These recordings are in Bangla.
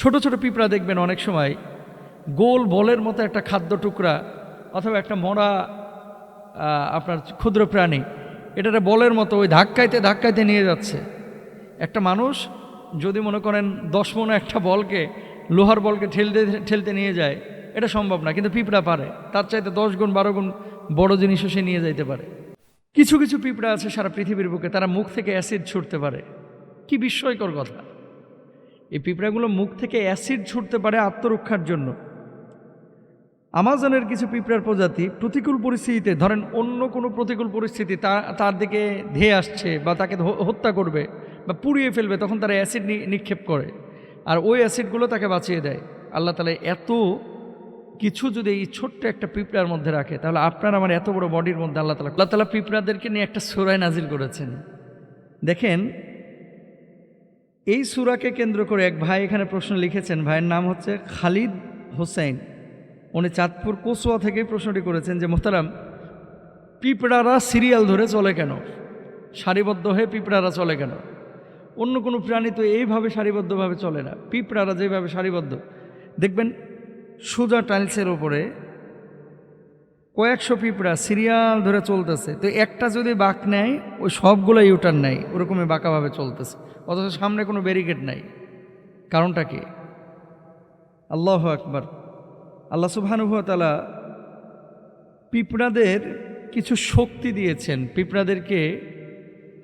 ছোট ছোট পিঁপড়া দেখবেন অনেক সময় গোল বলের মতো একটা খাদ্য টুকরা অথবা একটা মরা আপনার ক্ষুদ্র প্রাণী, এটা বলের মতো ওই ধাক্কাইতে ধাক্কাইতে নিয়ে যাচ্ছে। একটা মানুষ যদি মনে করেন 10 মণ একটা বলকে, লোহার বলকে ঠেলতে ঠেলতে নিয়ে যায়, এটা সম্ভব না, কিন্তু পিঁপড়া পারে। তার চাইতে 10 গুণ 12 গুণ বড় জিনিসও সে নিয়ে যাইতে পারে। কিছু কিছু পিঁপড়া আছে সারা পৃথিবীর বুকে, তারা মুখ থেকে অ্যাসিড ছুটতে পারে। কি বিস্ময়কর কথা! এই পিঁপড়াগুলো মুখ থেকে অ্যাসিড ছুটতে পারে আত্মরক্ষার জন্য। আমাজনের কিছু পিঁপড়ার প্রজাতি প্রতিকূল পরিস্থিতিতে, ধরেন অন্য কোনো প্রতিকূল পরিস্থিতি তার দিকে ধেয়ে আসছে বা তাকে হত্যা করবে বা পুড়িয়ে ফেলবে, তখন তারা অ্যাসিড নিক্ষেপ করে, আর ওই অ্যাসিডগুলো তাকে বাঁচিয়ে দেয়। আল্লাহ তাআলা এত কিছু যদি এই ছোট্ট একটা পিঁপড়ার মধ্যে রাখে, তাহলে আপনার আমার এত বড় বডির মধ্যে আল্লাহ তাআলা পিঁপড়াদেরকে নিয়ে একটা সূরা নাজিল করেছেন। দেখেন, এই সূরাকে কেন্দ্র করে এক ভাই এখানে প্রশ্ন লিখেছেন। ভাইয়ের নাম হচ্ছে খালিদ হোসেন। উনি চাঁদপুর কচুয়া থেকে প্রশ্নটি করেছেন যে মোহতারাম, পিঁপড়ারা সিরিয়াল ধরে চলে কেন? সারিবদ্ধ হয়ে পিঁপড়ারা চলে কেন? অন্য কোনো প্রাণী তো এইভাবে সারিবদ্ধভাবে চলে না। পিঁপড়ারা যেভাবে সারিবদ্ধ, দেখবেন সোজা টাইলসের ওপরে কয়েকশো পিঁপড়া সিরিয়াল ধরে চলতেছে। তো একটা যদি বাঁক নেয়, ওই সবগুলো ইউটার্ন নেয়, ওরকমই বাঁকাভাবে চলতেছে, অথচ সামনে কোনো ব্যারিকেড নাই। কারণটা কি? আল্লাহু আকবার। আল্লাহ সুবহানাহু ওয়া তাআলা পিঁপড়াদের কিছু শক্তি দিয়েছেন, পিঁপড়াদেরকে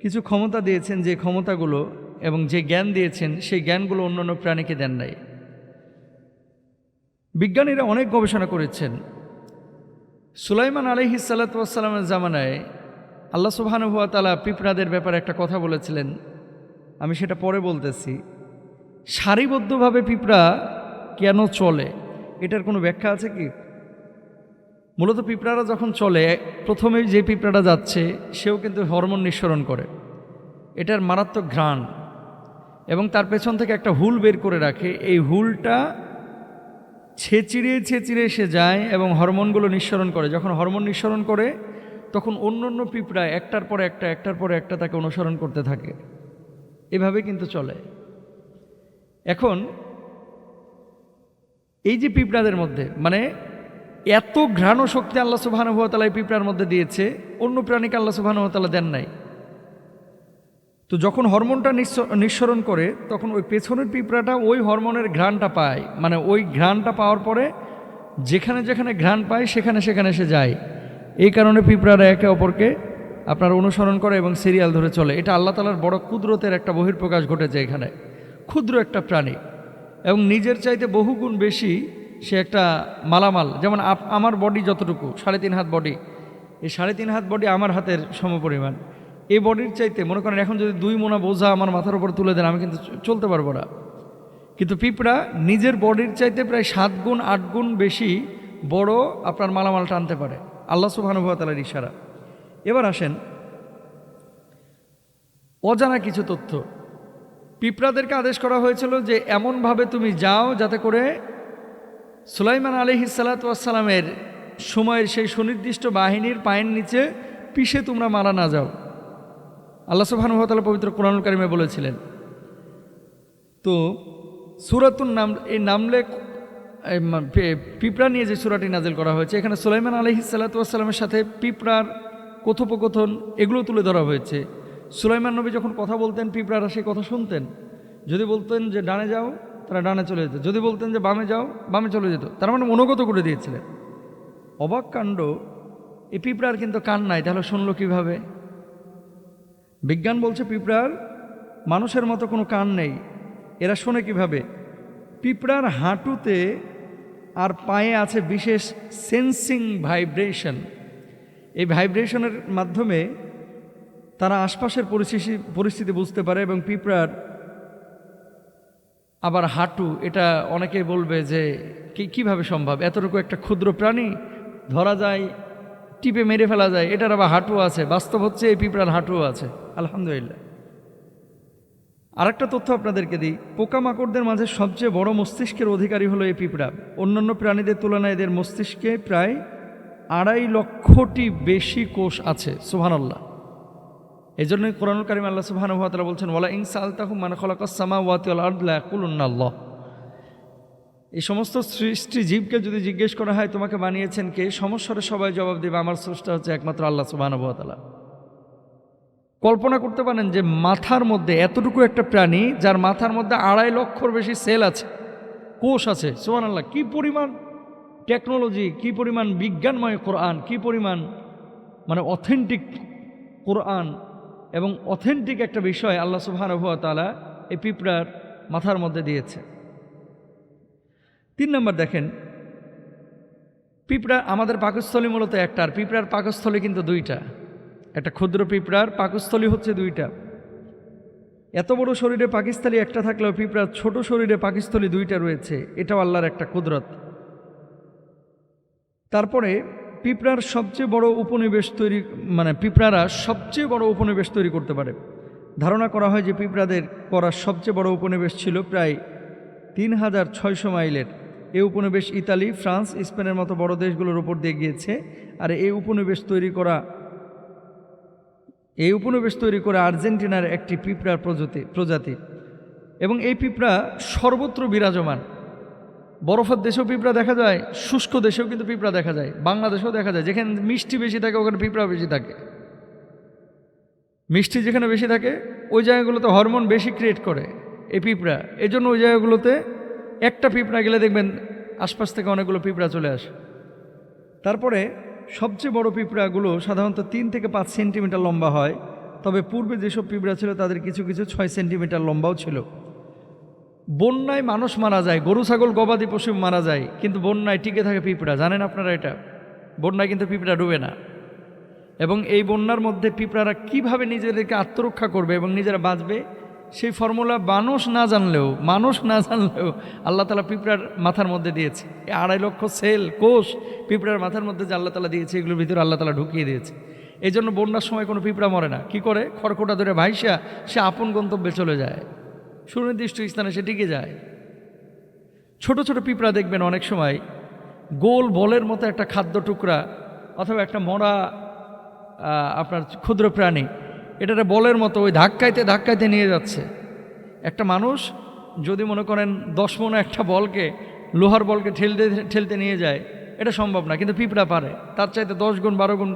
কিছু ক্ষমতা দিয়েছেন, যে ক্ষমতাগুলো এবং যে জ্ঞান দিয়েছেন সেই জ্ঞানগুলো অন্যান্য প্রাণীকে দেন নাই। বিজ্ঞানীরা অনেক গবেষণা করেছেন। সুলাইমান আলাইহিস সালাতু ওয়াস সালামের জামানায় আল্লাহ সুবহানাহু ওয়া তাআলা পিঁপড়াদের ব্যাপারে একটা কথা বলেছিলেন, আমি সেটা পরে বলতেছি। সারিবদ্ধভাবে পিঁপড়া কেন চলে, এটার কোনো ব্যাখ্যা আছে কি? মূলত পিঁপড়ারা যখন চলে, প্রথমেই যে পিঁপড়াটা যাচ্ছে সেও কিন্তু হরমোন নিঃসরণ করে, এটার মারাত্মক ঘ্রাণ, এবং তার পেছন থেকে একটা হুল বের করে রাখে। এই হুলটা ছেঁচিড়ে ছেঁচিড়ে সে যায় এবং হরমোনগুলো নিঃসরণ করে। যখন হরমোন নিঃসরণ করে, তখন অন্য অন্য পিঁপড়া একটার পর একটা তাকে অনুসরণ করতে থাকে। এভাবে কিন্তু চলে। এখন এই যে পিঁপড়াদের মধ্যে মানে এত ঘ্রাণ শক্তি আল্লাহ সুবহানাহু ওয়া তাআলা এই পিঁপড়ার মধ্যে দিয়েছে, অন্য প্রাণীকে আল্লাহ সুবহানাহু ওয়া তাআলা দেন নাই। তো যখন হরমোনটা নিঃসরণ করে, তখন ওই পেছনের পিঁপড়াটা ওই হরমোনের ঘ্রাণটা পায়, মানে ওই ঘ্রাণটা পাওয়ার পরে যেখানে যেখানে ঘ্রাণ পায় সেখানে সেখানে সে যায়। এই কারণে পিঁপড়ারা একে অপরকে আপনার অনুসরণ করে এবং সিরিয়াল ধরে চলে। এটা আল্লাহ তাআলার বড় কুদরতের একটা বহিঃপ্রকাশ ঘটেছে এখানে। ক্ষুদ্র একটা প্রাণী এবং নিজের চাইতে বহুগুণ বেশি সে একটা মালামাল। যেমন আমার বডি যতটুকু, 3.5 হাত বডি, এই 3.5 হাত বডি আমার হাতের সমপরিমাণ। এই বডির চাইতে মনে করেন এখন যদি 2 মোনা বোঝা আমার মাথার উপর তুলে দেন, আমি কিন্তু চলতে পারবো না। কিন্তু পিঁপড়া নিজের বডির চাইতে প্রায় 7 গুণ 8 গুণ বেশি বড় আপনার মালামাল টানতে পারে, আল্লাহ সুবহানাহু ওয়া তাআলার ইশারা। এবার আসেন অজানা কিছু তথ্য। পিঁপড়াদেরকে আদেশ করা হয়েছিল যে এমনভাবে তুমি যাও যাতে করে সুলাইমান আলাইহিস সালাতু ওয়াস সালামের সময়ের সেই সুনির্দিষ্ট বাহিনীর পায়ের নিচে পিষে তোমরা মারা না যাও। আল্লাহ সুবহানাহু ওয়া তাআলা পবিত্র কোরআনুল কারিমে বলেছিলেন। তো সূরাতুন নামল, এই নামলে পিঁপড়া নিয়ে যে সূরাটি নাজিল করা হয়েছে, এখানে সুলাইমান আলাইহিস সালাতু ওয়াস সালামের সাথে পিঁপড়ার কথোপকথন এগুলো তুলে ধরা হয়েছে। সুলাইমান নবী যখন কথা বলতেন, পিঁপড়ারা সেই কথা শুনতেন। যদি বলতেন যে ডানে যাও, তারা ডানে চলে যেত। যদি বলতেন যে বামে যাও, বামে চলে যেত। তার মানে মনোগত করে দিয়েছিলেন। অবাক কাণ্ড, এই পিঁপড়ার কিন্তু কান নাই, তাহলে শুনলো কিভাবে? বিজ্ঞান বলছে পিঁপড়ার মানুষের মতো কোনো কান নেই, এরা শোনে কিভাবে? পিঁপড়ার হাঁটুতে আর পায়ে আছে বিশেষ সেন্সিং ভাইব্রেশন। এই ভাইব্রেশনের মাধ্যমে তারা আশপাশের পরিস্থিতি বুঝতে পারে। এবং পিঁপড়ার আবার হাঁটু, এটা অনেকে বলবে যে কিভাবে সম্ভব, এতটুকু একটা ক্ষুদ্র প্রাণী ধরা যায়, টিপে মেরে ফেলা যায়, এটার আবার হাঁটু আছে। বাস্তব হচ্ছে এই পিঁপড়ার হাঁটুও আছে, আলহামদুলিল্লাহ। আরেকটা তথ্য আপনাদেরকে দিই, পোকামাকড়দের মাঝে সবচেয়ে বড় মস্তিষ্কের অধিকারী হলো এই পিঁপড়া। অন্যান্য প্রাণীদের তুলনায় এদের মস্তিষ্কে প্রায় 2.5 লক্ষটি বেশি কোষ আছে, সুবহানাল্লাহ। এই জন্যই কোরআনুল কারীমে আল্লাহ সুবহানাহু ওয়া তাআলা বলছেন, ওয়ালা ইন সাআলতাহুম মান খালাকাস সামাওয়াতি ওয়াল আরদ লা ইয়াকুলুন্না আল্লাহ। এই সমস্ত সৃষ্টি জীবকে যদি জিজ্ঞেস করা হয় তোমাকে বানিয়েছেন কে, সমস্যার সবাই জবাব দেবে আমার স্রষ্টা হচ্ছে একমাত্র আল্লাহ সুবহানাহু ওয়া তাআলা। কল্পনা করতে পারেন যে মাথার মধ্যে এতটুকু একটা প্রাণী, যার মাথার মধ্যে 2.5 লক্ষর বেশি সেল আছে, কোষ আছে, সুবহানাল্লাহ, কি পরিমাণ টেকনোলজি, কি পরিমাণ বিজ্ঞানময় কোরআন, কি পরিমাণ মানে অথেন্টিক কোরআন এবং অথেন্টিক একটা বিষয় আল্লাহ সুবহানাহু ওয়া তাআলা এই পিঁপড়ার মাথার মধ্যে দিয়েছে। 3 নম্বর দেখেন, পিঁপড়া আমাদের পাকস্থলী মূলত একটা, আর পিঁপড়ার পাকস্থলী কিন্তু 2টা। একটা ক্ষুদ্র পিঁপড়ার পাকস্থলী হচ্ছে 2টা। এত বড় শরীরে পাকস্থলী একটা থাকলেও পিঁপড়ার ছোট শরীরে পাকস্থলী 2টা রয়েছে, এটাও আল্লাহর একটা কুদরত। তারপরে পিঁপড়ার সবচেয়ে বড় উপনিবেশ তৈরি, মানে পিঁপড়ারা সবচেয়ে বড় উপনিবেশ তৈরি করতে পারে। ধারণা করা হয় যে পিঁপড়াদের করার সবচেয়ে বড় উপনিবেশ ছিল প্রায় 3600 মাইলের। এই উপনিবেশ ইতালি, ফ্রান্স, স্পেনের মতো বড় দেশগুলোর উপর দিয়ে গিয়েছে। আর এই উপনিবেশ তৈরি করা আর্জেন্টিনার একটি পিঁপড়ার প্রজাতি এবং এই পিঁপড়া সর্বত্র বিরাজমান। বরফের দেশেও পিঁপড়া দেখা যায়, শুষ্ক দেশেও কিন্তু পিঁপড়া দেখা যায়, বাংলাদেশেও দেখা যায়। যেখানে মিষ্টি বেশি থাকে ওখানে পিঁপড়া বেশি থাকে। মিষ্টি যেখানে বেশি থাকে ওই জায়গাগুলোতে হরমোন বেশি ক্রিয়েট করে এই পিঁপড়া। এই জন্য ওই জায়গাগুলোতে একটা পিঁপড়া গেলে দেখবেন আশপাশ থেকে অনেকগুলো পিঁপড়া চলে আসে। তারপরে সবচেয়ে বড় পিঁপড়াগুলো সাধারণত 3 থেকে 5 সেন্টিমিটার লম্বা হয়, তবে পূর্বে যেসব পিঁপড়া ছিল তাদের কিছু কিছু 6 সেন্টিমিটার লম্বাও ছিল। বন্যায় মানুষ মারা যায়, গরু ছাগল গবাদি পশু মারা যায়, কিন্তু বন্যায় টিকে থাকে পিঁপড়া। জানেন আপনারা এটা? বন্যায় কিন্তু পিঁপড়া ডুবে না। এবং এই বন্যার মধ্যে পিঁপড়ারা কিভাবে নিজেদেরকে আত্মরক্ষা করবে এবং নিজেরা বাঁচবে, সেই ফর্মুলা মানুষ না জানলেও আল্লাহ তাআলা পিঁপড়ার মাথার মধ্যে দিয়েছে। এই 2.5 লক্ষ সেল, কোষ পিঁপড়ার মাথার মধ্যে যে আল্লাহ তাআলা দিয়েছে, এগুলোর ভিতরে আল্লাহ তাআলা ঢুকিয়ে দিয়েছে। এই জন্য বন্যার সময় কোনো পিঁপড়া মরে না। কি করে? খড়কুটা ধরে ভাইসা সে আপন গন্তব্যে চলে যায়, সুনির্দিষ্ট স্থানে সে টিকে যায়। ছোট ছোট পিঁপড়া দেখবেন অনেক সময় গোল বলের মতো একটা খাদ্য টুকরা অথবা একটা মরা আপনার ক্ষুদ্র প্রাণী, এটারে বলের মতো ওই ধাক্কাইতে নিয়ে যাচ্ছে। একটা মানুষ যদি মনে করেন 10 মনে একটা বলকে, লোহার বলকে ঠেলতে নিয়ে যায়, এটা সম্ভব না, কিন্তু পিঁপড়া পারে। তার চাইতে 10 গুণ 12 গুণ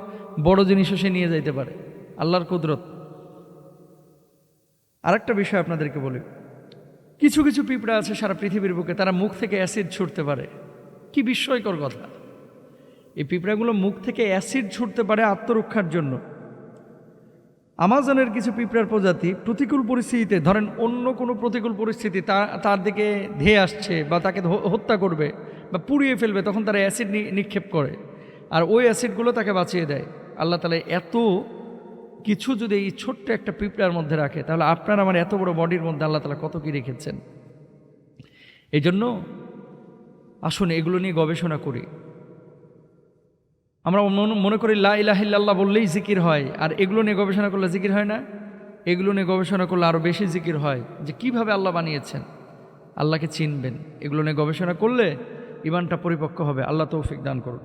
বড় জিনিসও সে নিয়ে যাইতে পারে, আল্লাহর কুদরত। আরেকটা বিষয় আপনাদেরকে বলি, কিছু কিছু পিঁপড়া আছে সারা পৃথিবীর বুকে, তারা মুখ থেকে অ্যাসিড ছুটতে পারে। কি বিস্ময়কর কথা! এই পিঁপড়াগুলো মুখ থেকে অ্যাসিড ছুটতে পারে আত্মরক্ষার জন্য। আমাজনের কিছু পিঁপড়ার প্রজাতি প্রতিকূল পরিস্থিতিতে, ধরেন অন্য কোনো প্রতিকূল পরিস্থিতি তার দিকে ধেয়ে আসছে বা তাকে হত্যা করবে বা পুড়িয়ে ফেলবে, তখন তারা অ্যাসিড নিক্ষেপ করে, আর ওই অ্যাসিডগুলো তাকে বাঁচিয়ে দেয়। আল্লাহ তাআলা এত কিছু যদি এই ছোট্ট একটা পিঁপড়ার মধ্যে রাখে, তাহলে আপনার আমার এত বড় বডির মধ্যে আল্লাহ তাআলা কত কি রেখেছেন। এই জন্য আসুন এগুলো নিয়ে গবেষণা করি। আমরা মনে করি লা ইলাহা ইল্লাল্লাহ বললেই জিকির হয়, আর এগুলো নিয়ে গবেষণা করলে জিকির হয় না। এগুলো নিয়ে গবেষণা করলে আরও বেশি জিকির হয়, যে কিভাবে আল্লাহ বানিয়েছেন, আল্লাহকে চিনবেন। এগুলো নিয়ে গবেষণা করলে ঈমানটা পরিপক্ক হবে। আল্লাহ তৌফিক দান করুন।